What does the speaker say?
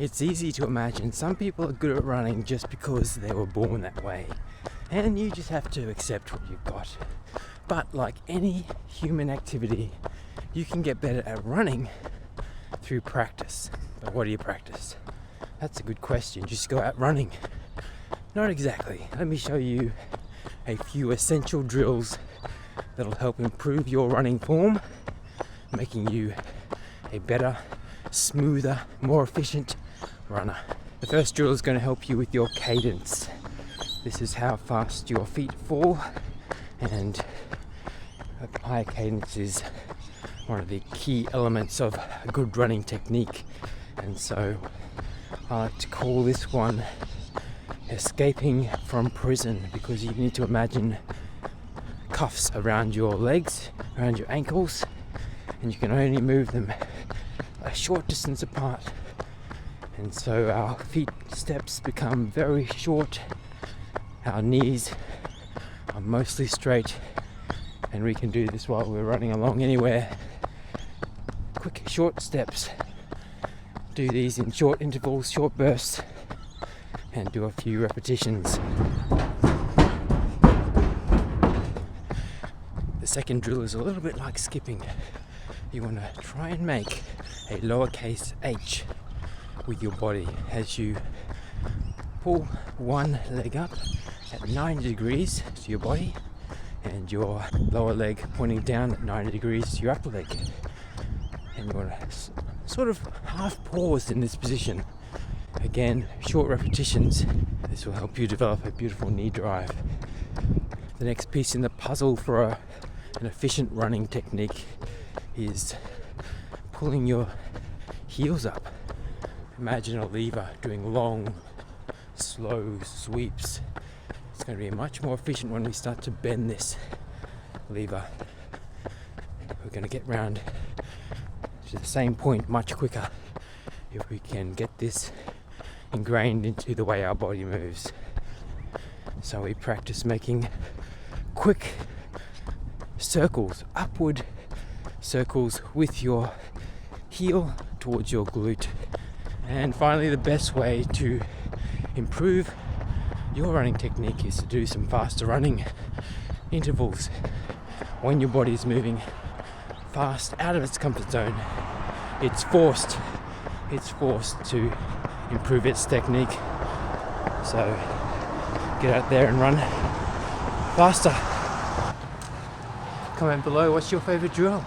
It's easy to imagine some people are good at running just because they were born that way, and you just have to accept what you've got. But like any human activity, you can get better at running through practice. But what do you practice? That's a good question. Just go out running? Not exactly. Let me show you a few essential drills that'll help improve your running form, making you a better, smoother, more efficient runner. The first drill is going to help you with your cadence. This is how fast your feet fall, and a high cadence is one of the key elements of a good running technique. And so I like to call this one escaping from prison, because you need to imagine cuffs around your legs, around your ankles, and you can only move them a short distance apart. And so our feet steps become very short, our knees are mostly straight, and we can do this while we're running along anywhere. Quick short steps. Do these in short intervals, short bursts, and do a few repetitions. The second drill is a little bit like skipping. You want to try and make a lowercase h with your body as you pull one leg up at 90 degrees to your body, and your lower leg pointing down at 90 degrees to your upper leg. And you want to sort of half pause in this position. Again, short repetitions. This will help you develop a beautiful knee drive. The next piece in the puzzle for an efficient running technique is pulling your heels up. Imagine a lever doing long, slow sweeps. It's going to be much more efficient when we start to bend this lever. We're going to get round to the same point much quicker if we can get this ingrained into the way our body moves. So we practice making quick circles, upward circles with your heel towards your glute. And finally, the best way to improve your running technique is to do some faster running intervals. When your body is moving fast out of its comfort zone, it's forced to improve its technique. So get out there and run faster. Comment below, what's your favorite drill?